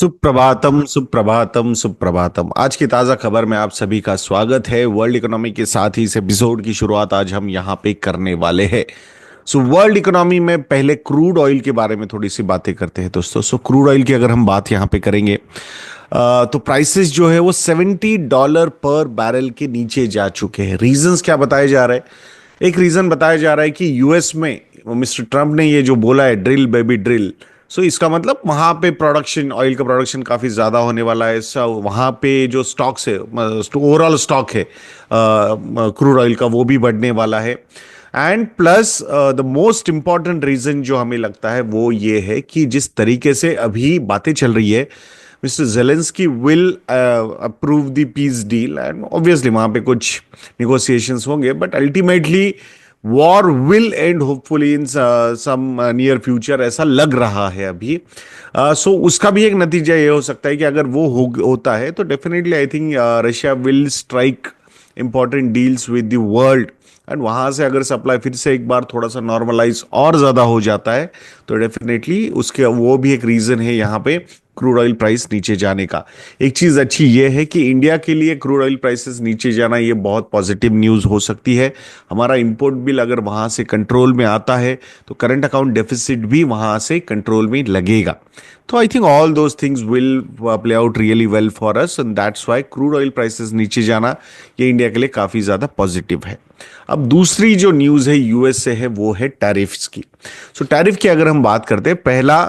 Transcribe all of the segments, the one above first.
सुप्रभातम सुप्रभातम सुप्रभातम। आज की ताजा खबर में आप सभी का स्वागत है। वर्ल्ड इकोनॉमी के साथ ही इस एपिसोड की शुरुआत आज हम यहाँ पे करने वाले हैं। वर्ल्ड इकोनॉमी में पहले क्रूड ऑयल के बारे में थोड़ी सी बातें करते हैं दोस्तों। क्रूड ऑयल की अगर हम बात यहाँ पे करेंगे तो प्राइसेस जो है वो $70 पर बैरल के नीचे जा चुके हैं। रीजंस क्या बताए जा रहे हैं? एक रीजन बताया जा रहा है कि यूएस में मिस्टर ट्रम्प ने ये जो बोला है, ड्रिल बेबी ड्रिल। इसका मतलब वहां पे प्रोडक्शन, ऑयल का प्रोडक्शन काफी ज्यादा होने वाला है। वहां पे जो स्टॉक्स है, ओवरऑल स्टॉक है क्रूड ऑयल का, वो भी बढ़ने वाला है। And plus the most important reason जो हमें लगता है वो ये है कि जिस तरीके से अभी बातें चल रही है, mister Zelensky will approve the peace deal and obviously वहां पे कुछ निगोसिएशंस होंगे, but ultimately war will end hopefully in some near future, ऐसा लग रहा है अभी। उसका भी एक नतीजा ये हो सकता है कि अगर वो होता है तो definitely I think Russia will strike important deals with the world. And वहां से अगर सप्लाई फिर से एक बार थोड़ा सा नॉर्मलाइज और ज्यादा हो जाता है तो डेफिनेटली उसके वो भी एक रीजन है यहाँ पे क्रूड ऑयल प्राइस नीचे जाने का। एक चीज अच्छी ये है कि इंडिया के लिए क्रूड ऑयल प्राइसेस नीचे जाना ये बहुत पॉजिटिव न्यूज हो सकती है। हमारा इंपोर्ट बिल अगर वहां से कंट्रोल में आता है तो करंट अकाउंट डेफिसिट भी वहां से कंट्रोल में लगेगा। तो I think all those things will play out really well for us and that's why crude oil prices नीचे जाना ये इंडिया के लिए काफी ज्यादा पॉजिटिव है। अब दूसरी जो न्यूज है यूएस से है, वो है टैरिफ्स की। टैरिफ की अगर हम बात करते हैं, पहला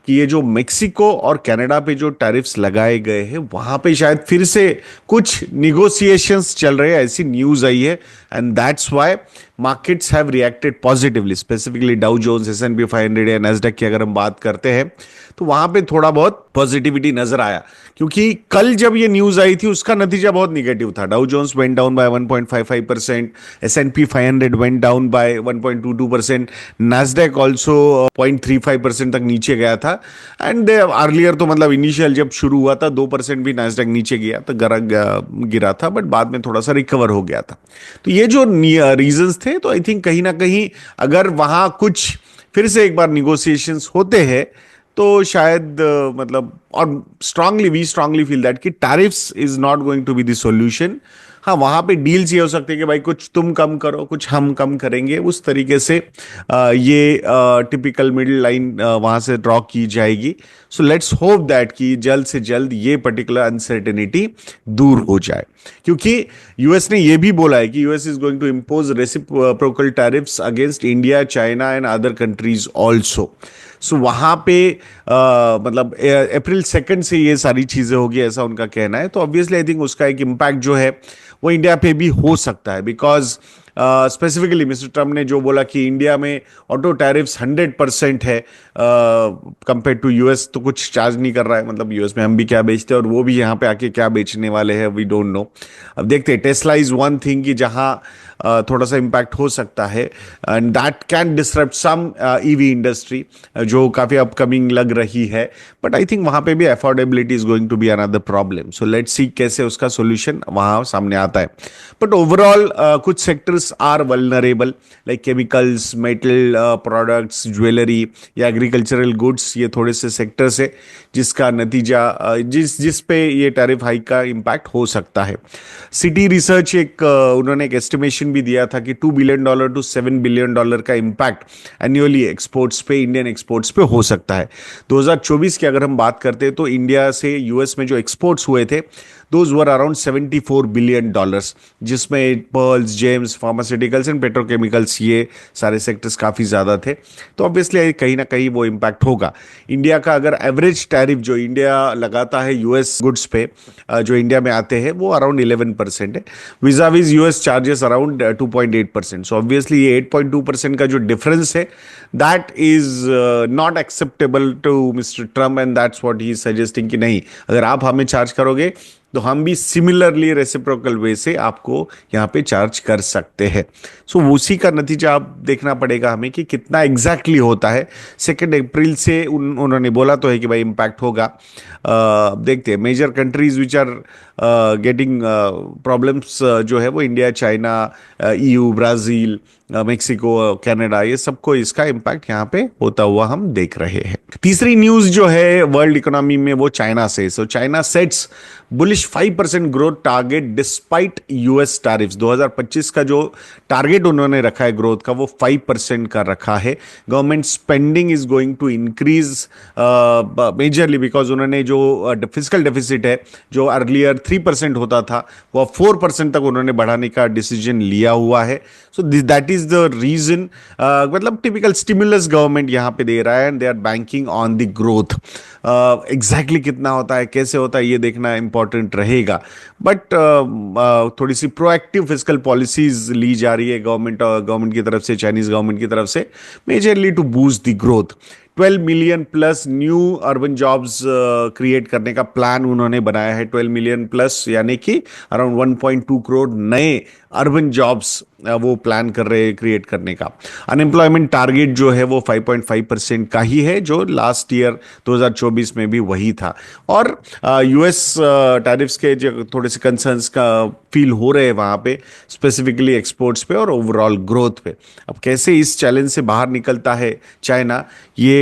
कि ये जो मेक्सिको और कनाडा पे जो टैरिफ्स लगाए गए हैं वहां पे शायद फिर से कुछ निगोसिएशंस चल रहे हैं, ऐसी न्यूज आई है। And that's why markets have reacted positively, specifically Dow Jones, S and P 500 या नैस्डैक की अगर हम बात करते हैं तो वहां पे थोड़ा बहुत पॉजिटिविटी नजर आया, क्योंकि कल जब ये न्यूज आई थी उसका नतीजा बहुत निगेटिव था। Dow Jones went down by 1.55%, S and P 500 went down by 1.22%, Nasdaq also 0.35% तक नीचे गया था। एंड अर्लियर तो मतलब इनिशियल जब शुरू हुआ था 2% भी नैस्डैक नीचे गया तो गिरा था, बट बाद में थोड़ा सा रिकवर हो गया था। तो ये जो रीजंस थे, तो आई थिंक कहीं ना कहीं अगर वहां कुछ फिर से एक बार निगोसिएशंस होते हैं तो शायद मतलब, और वी स्ट्रांगली फील दैट कि tariffs is not going to be the solution. हाँ, वहां पे डील्स ये हो सकते हैं कि भाई कुछ तुम कम करो, कुछ हम कम करेंगे, उस तरीके से ये टिपिकल मिडिल लाइन वहां से ड्रॉ की जाएगी। लेट्स होप दैट कि जल्द से जल्द ये पर्टिकुलर अनसर्टेनिटी दूर हो जाए, क्योंकि यूएस ने ये भी बोला है कि US is going to impose reciprocal tariffs against India, China and other countries also. वहां पे मतलब अप्रैल 2 से ये सारी चीजें होगी, ऐसा उनका कहना है। तो ऑब्वियसली आई थिंक उसका एक इम्पैक्ट जो है वो इंडिया पे भी हो सकता है, बिकॉज स्पेसिफिकली मिस्टर ट्रम्प ने जो बोला कि इंडिया में ऑटो टैरिफ्स 100% है कंपेयर टू यूएस, तो कुछ चार्ज नहीं कर रहा है। मतलब यूएस में हम भी क्या बेचते हैं और वो भी यहाँ पे आके क्या बेचने वाले हैं, वी डोंट नो। अब देखते हैं। टेस्ला इज वन थिंग कि जहां थोड़ा सा इम्पैक्ट हो सकता है and that can disrupt some EV industry जो काफी अपकमिंग लग रही है, बट आई थिंक वहां पे भी affordability is going to be another problem. Let's see कैसे उसका सॉल्यूशन वहां सामने आता है। बट ओवरऑल कुछ sectors are vulnerable, like chemicals, metal products, jewellery या एग्रीकल्चरल गुड्स, ये थोड़े से सेक्टर्स है जिसका नतीजा जिस पे ये टैरिफ हाइक का इम्पैक्ट हो सकता है। सिटी रिसर्च उन्होंने एक एस्टिमेशन भी दिया था कि $2 बिलियन टू $7 बिलियन का इम्पैक्ट एनुअली एक्सपोर्ट्स पे, इंडियन एक्सपोर्ट्स पे हो सकता है। 2024 की अगर हम बात करते हैं तो इंडिया से यूएस में जो एक्सपोर्ट्स हुए थे दोज वर अराउंड $74 बिलियन, जिसमें pearls, James, pharmaceuticals and petrochemicals, ये सारे सेक्टर्स काफी ज्यादा थे। तो ऑब्वियसली कहीं ना कहीं वो इम्पैक्ट होगा। इंडिया का अगर एवरेज टैरिफ जो इंडिया लगाता है यूएस गुड्स पे जो इंडिया में आते हैं वो अराउंड 11% है, vis a vis US charges around 2.8%। So obviously ये 8.2% का जो डिफरेंस है that is not acceptable to mister Trump and that's what he is suggesting कि नहीं, अगर आप हमें चार्ज करोगे तो हम भी सिमिलरली रेसिप्रोकल वे से आपको यहाँ पे चार्ज कर सकते हैं। सो उसी का नतीजा आप देखना पड़ेगा हमें कि कितना एग्जैक्टली होता है। 2 अप्रैल से उन्होंने बोला तो है कि भाई इम्पैक्ट होगा। अब देखते हैं। Major countries which are getting problems जो है वो India, China, EU, Brazil, Mexico, Canada, ये सबको इसका इम्पैक्ट यहाँ पे होता हुआ हम देख रहे हैं। तीसरी न्यूज जो है वर्ल्ड इकोनॉमी में वो चाइना से। So China sets bullish 5% growth target despite US tariffs. 2025 का जो टारगेट उन्होंने रखा है ग्रोथ का वो 5% का रखा है। Government spending is going to increase majorly because उन्होंने जो फिजिकल डेफिसिट है जो अर्लियर 3% होता था वो 4% तक उन्होंने बढ़ाने का डिसीजन लिया हुआ है। So that is the reason. मतलब टिपिकल स्टिमुलस गवर्नमेंट यहां पे दे रहा है and they are banking on the growth. Exactly कितना होता है, कैसे होता है, ये देखना इंपॉर्टेंट रहेगा। बट थोड़ी सी प्रोएक्टिव फिजिकल पॉलिसीज ली जा रही है गवर्नमेंट की तरफ से, चाइनीज गवर्नमेंट की तरफ से, majorly to boost the growth. 12 million plus new urban jobs create करने का प्लान उन्होंने बनाया है। 12 मिलियन प्लस यानी कि अराउंड 1.2 करोड़ नए अर्बन जॉब्स वो प्लान कर रहे हैं क्रिएट करने का। अनएम्प्लॉयमेंट टारगेट जो है वो 5.5% का ही है, जो लास्ट ईयर 2024 में भी वही था। और यूएस टैरिफ्स के जो थोड़े से कंसर्न्स का फील हो रहे हैं वहां पे, स्पेसिफिकली एक्सपोर्ट्स पे और ओवरऑल ग्रोथ पे। अब कैसे इस चैलेंज से बाहर निकलता है चाइना, ये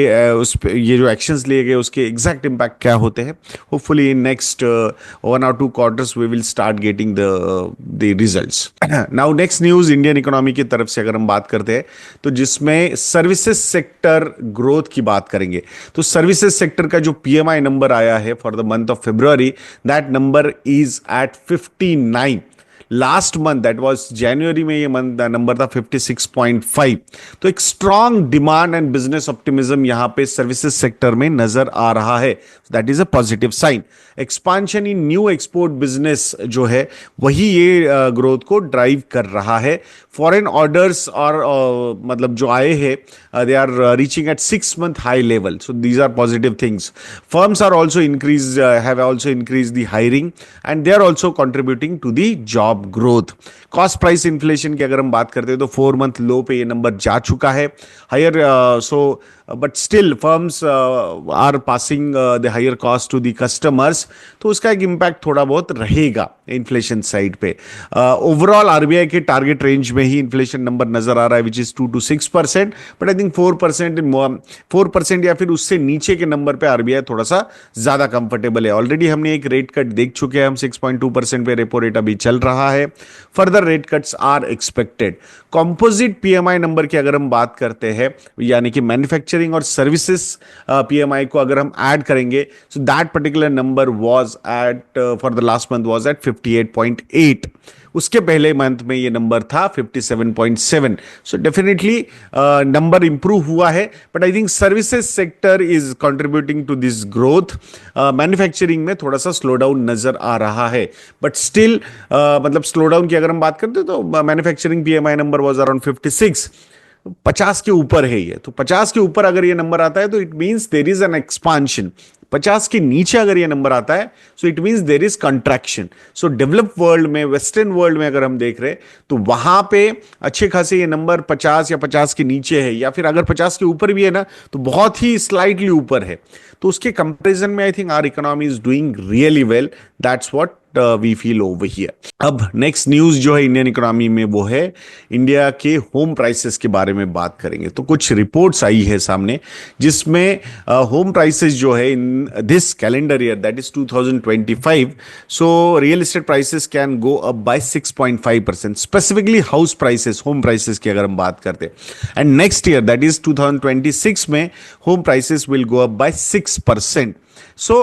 जो एक्शंस लिए गए उसके एग्जैक्ट इम्पैक्ट क्या होते हैं, hopefully in next 1 or 2 quarters we will start getting the results. Now next news Indian economy की तरफ से अगर हम बात करते हैं तो जिसमें सर्विसेज सेक्टर ग्रोथ की बात करेंगे, तो सर्विसेज सेक्टर का जो पीएमआई नंबर आया है for the month of February, that number is at 59। Last month that was जनवरी में ये मंथ नंबर था 56.5। तो एक strong demand and business optimism यहां पे सर्विसेज सेक्टर में नजर आ रहा है। That is a positive sign. Expansion in new export business जो है वही ये ग्रोथ को ड्राइव कर रहा है। फॉरेन ऑर्डर्स और मतलब जो आए हैं they are reaching at 6-month high level. So these are positive things. Firms are also have also increase the hiring and they are also contributing to the job growth. Cost price inflation की अगर हम बात करते हैं तो 4-month लो पे ये number जा चुका है higher. But still firms are passing the higher cost to the customers, तो उसका एक इम्पैक्ट थोड़ा बहुत रहेगा इन्फ्लेशन साइड पे। ओवरऑल आरबीआई के टारगेट रेंज में ही इन्फ्लेशन नंबर नजर आ रहा है which is 2 to 6%, but I think 4% या फिर उससे नीचे के नंबर पे आरबीआई थोड़ा सा ज्यादा कंफर्टेबल है। ऑलरेडी हमने एक रेट कट देख चुके हैं, हम 6.2% पे रेपो रेट अभी चल रहा है। Further rate cuts are expected. Composite PMI number की अगर हम बात करते हैं, यानी कि मैन्युफैक्चरिंग और सर्विसेज पीएमआई को अगर हम ऐड करेंगे, so that particular number was at for the last month was at 58.8। उसके पहले मंथ में ये नंबर था 57.7। सो डेफिनेटली नंबर इंप्रूव हुआ है, but I think services sector is contributing to this growth. Manufacturing में थोड़ा सा स्लो डाउन नजर आ रहा है, बट स्टिल मतलब स्लो डाउन की अगर हम बात करते हैं तो manufacturing PMI number was around 56। 50 के ऊपर है ये, तो 50 के ऊपर अगर ये नंबर आता है तो it means there is an expansion. 50 के नीचे अगर ये नंबर आता है so it means there is contraction. So developed world में, वेस्टर्न वर्ल्ड में अगर हम देख रहे हैं तो वहां पे अच्छे खासे ये नंबर 50 या 50 के नीचे है, या फिर अगर 50 के ऊपर भी है ना तो बहुत ही स्लाइटली ऊपर है। तो उसके कंपैरिजन में I think our economy is doing really well. That's what we feel over here. अब नेक्स्ट न्यूज जो है इंडियन इकोनॉमी में वो है इंडिया के होम प्राइसेस के बारे में बात करेंगे। तो कुछ रिपोर्ट्स आई है सामने जिसमें होम प्राइसेस जो है in this calendar year that is 2025, so real estate prices can go up by 6.5%। Specifically house prices, home prices की अगर हम बात करते हैं, and next year that is 2026 में home prices will go up by 6%। So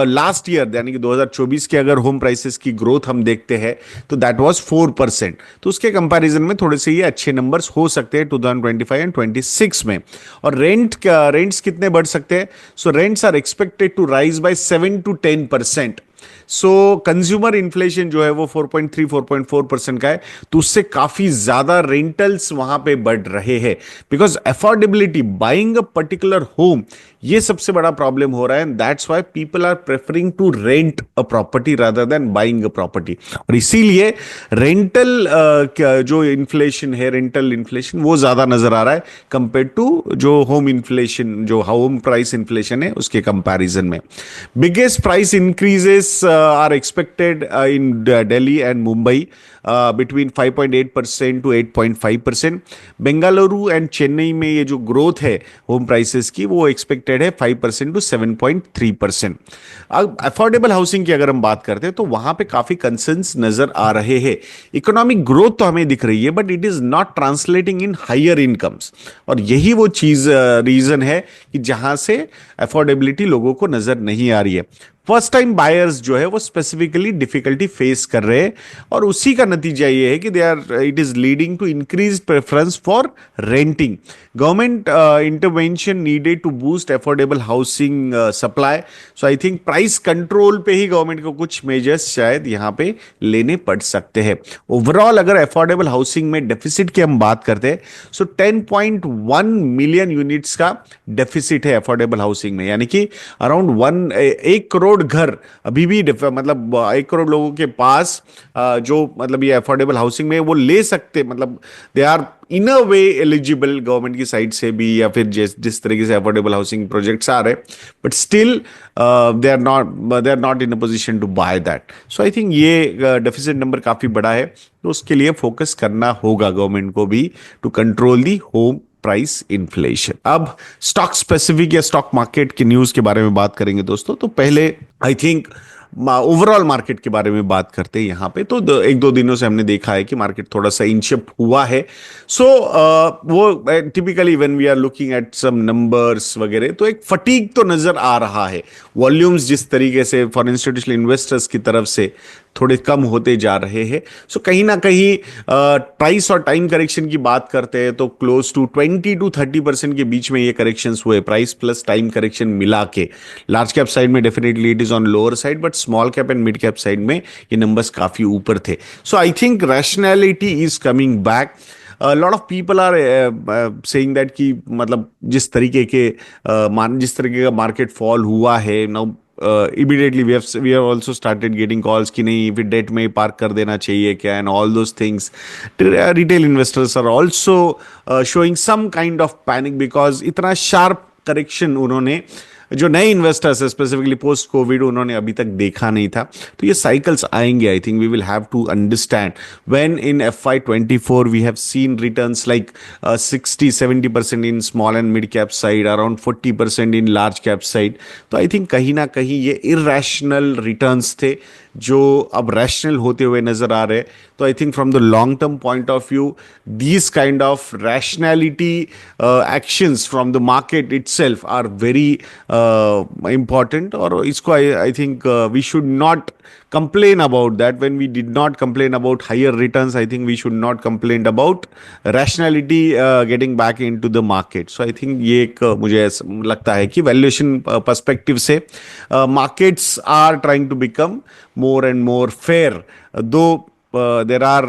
last year यानी कि 2024 के अगर होम प्राइसेस की ग्रोथ हम देखते हैं तो दैट वाज 4%। तो उसके कंपैरिजन में थोड़े से ये अच्छे नंबर्स हो सकते हैं 2025 एंड 26 में। और रेंट्स कितने बढ़ सकते हैं? So rents are expected to rise by 7 to 10%। So consumer inflation जो है वो 4.3-4.4% का है, तो उससे काफी ज्यादा रेंटल्स वहां पे बढ़ रहे हैं, because affordability, buying a particular home ये सबसे बड़ा प्रॉब्लम हो रहा है, and that's why people are preferring to rent a property rather than buying a property. और इसीलिए रेंटल जो इन्फ्लेशन है, रेंटल इन्फ्लेशन वो ज्यादा नजर आ रहा है कंपेयर टू जो होम इन्फ्लेशन, जो होम प्राइस इन्फ्लेशन है उसके कंपैरिजन में। Biggest price increases are expected in Delhi and Mumbai, between 5.8% to 8.5%। Bengaluru and Chennai में ये जो ग्रोथ है होम प्राइसेस की वो एक्सपेक्टेड है 5% टू 7.3%। अब अफोर्डेबल हाउसिंग की अगर हम बात करते हैं तो वहां पे काफी कंसर्न्स नजर आ रहे हैं। इकोनॉमिक ग्रोथ तो हमें दिख रही है but it is not translating in higher incomes, और यही वो चीज रीजन है कि जहां से अफोर्डेबिलिटी लोगों को नजर नहीं आ रही है। फर्स्ट टाइम बायर्स जो है वो स्पेसिफिकली डिफिकल्टी फेस कर रहे हैं, और उसी का नतीजा ये है कि they are it is leading to increase preference for renting. Government intervention needed to boost affordable housing supply. So I think price control पे ही गवर्नमेंट को कुछ मेजर्स शायद यहाँ पे लेने पड़ सकते हैं। ओवरऑल अगर अफोर्डेबल हाउसिंग में डेफिसिट की हम बात करते हैं, सो 10.1 मिलियन यूनिट्स का डेफिसिट है अफोर्डेबल हाउसिंग में, यानी कि अराउंड 1 करोड़ घर अभी भी मतलब 1 करोड़ लोगों के पास जो मतलब ये अफोर्डेबल हाउसिंग में वो ले सकते, मतलब they are in a way eligible government की साइड से भी, या फिर जिस जिस तरीके से अफोर्डेबल हाउसिंग प्रोजेक्ट्स आ रहे, but still they are not in a position to buy that. So I think ये डेफिसिट नंबर काफी बड़ा है, तो उसके लिए फोकस करना होगा गवर्नमेंट को भी to control the home price inflation. अब स्टॉक स्पेसिफिक या स्टॉक मार्केट की न्यूज के बारे में बात करेंगे दोस्तों, तो पहले आई थिंक ओवरऑल मार्केट के बारे में बात करते हैं यहाँ पे। तो 1-2 दिनों से हमने देखा है कि मार्केट थोड़ा सा इंचअप हुआ है। सो वो typically when we are looking at some numbers वगैरह, तो एक फटीग तो नजर आ रहा है। वॉल्यूम्स जिस तरीके से फॉर इंस्टीट्यूशनल इन्वेस्टर्स की तरफ से थोड़े कम होते जा रहे हैं, सो कहीं ना कहीं प्राइस और टाइम करेक्शन की बात करते हैं तो क्लोज टू 20 to 30% के बीच में ये करेक्शंस हुए, प्राइस प्लस टाइम करेक्शन मिला के। लार्ज कैप साइड में definitely it is on lower side, but small cap and mid cap side में ये नंबर्स काफी ऊपर थे। So I think rationality is coming back. Lot of people are saying that कि मतलब जिस तरीके का मार्केट फॉल हुआ है now, immediately we have also started getting calls कि नहीं फिर डेट में पार्क कर देना चाहिए क्या, and all those things. Retail investors are also showing some kind of panic because इतना sharp correction उन्होंने, जो नए इन्वेस्टर्स है स्पेसिफिकली पोस्ट कोविड, उन्होंने अभी तक देखा नहीं था। तो ये साइकिल्स आएंगे। I think we will have to understand when in FY24 we have seen returns like 60-70% in small and mid cap side, around 40% in large cap side. तो आई थिंक कहीं ना कहीं ये इरैशनल रिटर्न्स थे जो अब rational होते हुए नजर आ रहे हैं। तो I think from the long term point of view these kind of rationality actions from the market itself are very important, और इसको I think we should not complain about that. When we did not complain about higher returns, I think we should not complain about rationality getting back into the market. So I think ये एक मुझे लगता है कि valuation perspective से markets are trying to become more and more fair, though there are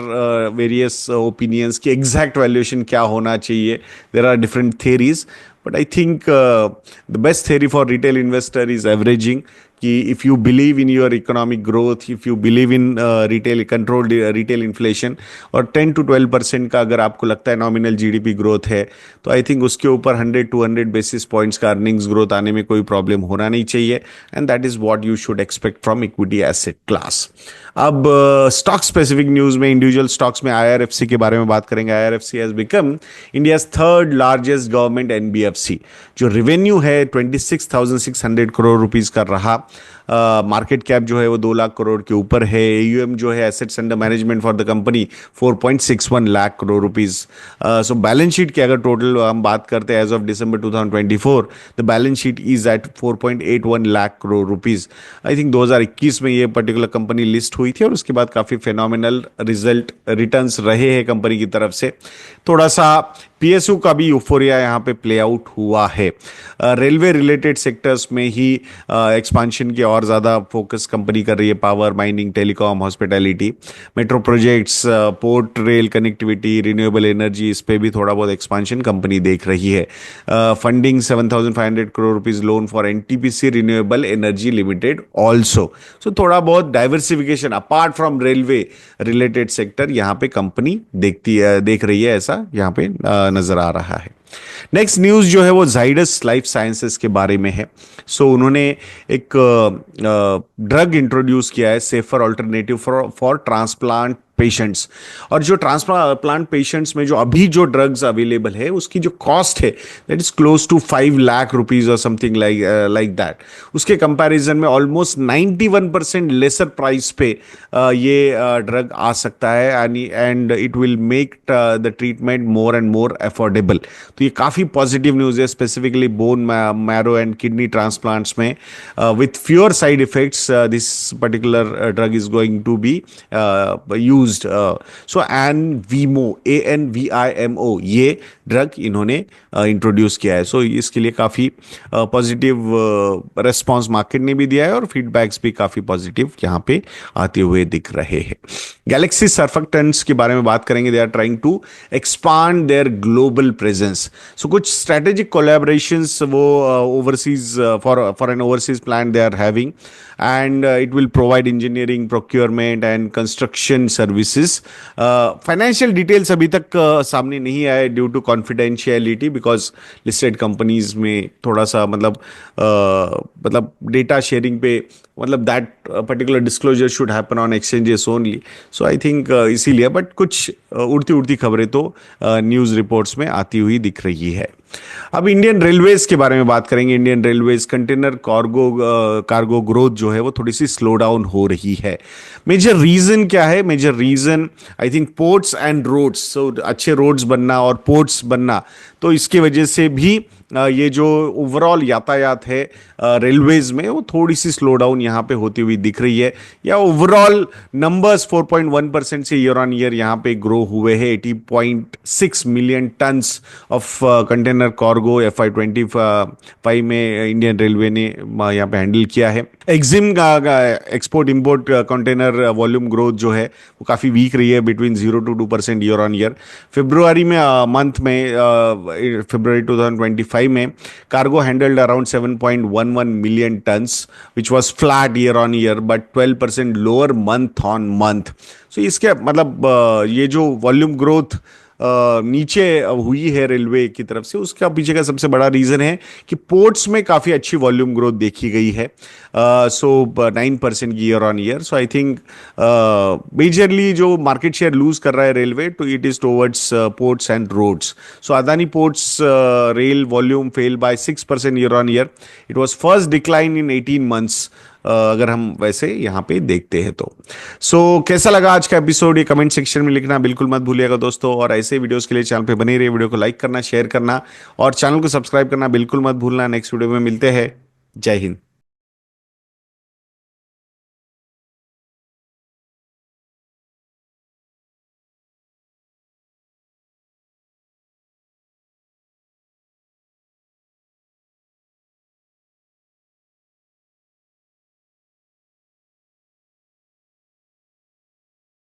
various opinions कि exact valuation क्या होना चाहिए. There are different theories, but I think the best theory for retail investor is averaging. कि if you believe in your economic growth, if you believe in retail controlled retail inflation, और 10 to 12% का अगर आपको लगता है nominal GDP growth है, तो I think उसके ऊपर 100-200 बेसिस पॉइंट्स का अर्निंग्स ग्रोथ आने में कोई प्रॉब्लम होना नहीं चाहिए, and that is what you should expect from equity asset class. अब स्टॉक स्पेसिफिक न्यूज में इंडिविजुअल स्टॉक्स में आईआरएफसी के बारे में बात करेंगे। IRFC has become India's third largest government NBFC, जो रेवेन्यू है 26,600 करोड़ रुपीस का रहा। मार्केट कैप जो है वो 2 लाख करोड़ के ऊपर है। एयूएम जो है assets under management for the company 4.61 lakh crore rupees. So balance sheet की अगर टोटल हम बात करते हैं as of December 2024, the balance sheet is at 4.81 lakh crore rupees. I think 2021 में ये पर्टिकुलर कंपनी लिस्ट हुई थी, और उसके बाद काफी फेनोमिनल रिजल्ट रिटर्न्स रहे हैं कंपनी की तरफ से। थोड़ा सा पीएसयू का भी यूफोरिया यहाँ पे प्ले आउट हुआ है। रेलवे रिलेटेड सेक्टर्स में ही एक्सपांशन की और ज़्यादा फोकस कंपनी कर रही है, power, mining, telecom, hospitality, metro projects, port rail connectivity, renewable energy, इस पे भी थोड़ा बहुत एक्सपांशन कंपनी देख रही है। Funding 7,500 crore rupees loan for NTPC renewable energy limited also. So थोड़ा बहुत diversification apart from railway related sector यहाँ पे कंपनी देख रही है, ऐसा यहाँ पे नजर आ रहा है। नेक्स्ट न्यूज जो है वो जाइडस लाइफ साइंसेस के बारे में है। उन्होंने एक ड्रग इंट्रोड्यूस किया है, safer alternative for transplant patients. और जो ट्रांसप्लांट पेशेंट्स में जो अभी जो ड्रग्स अवेलेबल है उसकी जो कॉस्ट है that is close to 5 lakh rupees और समथिंग लाइक दैट। उसके कंपैरिजन में ऑलमोस्ट 91% लेसर प्राइस पे ये ड्रग आ सकता है, and it will make the treatment more and more affordable. तो ये काफ़ी पॉजिटिव न्यूज़ है, specifically bone marrow and kidney transplants में with fewer side effects this particular drug is going to be used. So ANVIMO ये drug इन्होंने introduce किया है। सो इसके लिए काफ़ी पॉजिटिव रेस्पॉन्स मार्केट ने भी दिया है और फीडबैक्स भी काफ़ी पॉजिटिव यहाँ पे आते हुए दिख रहे हैं। गैलेक्सी सर्फेक्टेंट्स के बारे में बात करेंगे। They are trying to expand their global presence. So कुछ स्ट्रेटेजिक कोलैबोरेशंस वो overseas for an overseas plan they are having, and it will provide engineering, procurement and construction services. Financial details अभी तक सामने नहीं आए due to confidentiality, because listed companies में थोड़ा सा मतलब डेटा शेयरिंग पे मतलब that particular disclosure should happen on exchanges only. So I think इसीलिए, बट कुछ उड़ती उड़ती खबरें तो न्यूज़ रिपोर्ट्स में आती हुई दिख रही है। अब इंडियन रेलवेज के बारे में बात करेंगे। Indian railways container cargo growth जो है वो थोड़ी सी स्लो डाउन हो रही है। मेजर रीजन क्या है? Major reason I think ports and roads. So अच्छे रोड्स बनना और पोर्ट्स बनना, तो इसकी वजह से भी ये जो ओवरऑल यातायात है रेलवेज में वो थोड़ी सी स्लो डाउन यहाँ पे होती हुई दिख रही है। या ओवरऑल नंबर्स 4.1% से ईयर ऑन ईयर यहाँ पे ग्रो हुए हैं। 80.6 million tons of container cargo FY25 में इंडियन रेलवे ने यहाँ पे हैंडल किया है। एक्जिम का export import container volume growth जो है वो काफ़ी वीक रही है, between 0 to 2% year on year. February में मंथ में फेब्रुआरी 2025 में cargo handled around 7.11 million tons which was flat year on year but 12% lower month on month. So इसके मतलब ये जो वॉल्यूम ग्रोथ नीचे हुई है रेलवे की तरफ से, उसका पीछे का सबसे बड़ा रीजन है कि पोर्ट्स में काफ़ी अच्छी वॉल्यूम ग्रोथ देखी गई है। 9% की year on year. So I think majorly जो मार्केट शेयर लूज कर रहा है रेलवे, तो it is towards ports and roads. So Adani ports rail volume fell by 6% year on year. It was first decline in 18 months अगर हम वैसे यहाँ पे देखते हैं तो। कैसा लगा आज का एपिसोड, ये कमेंट सेक्शन में लिखना बिल्कुल मत भूलिएगा दोस्तों। और ऐसे वीडियोस के लिए चैनल पे बने रहिए, वीडियो को लाइक करना, शेयर करना और चैनल को सब्सक्राइब करना बिल्कुल मत भूलना। नेक्स्ट वीडियो में मिलते हैं। जय हिंद।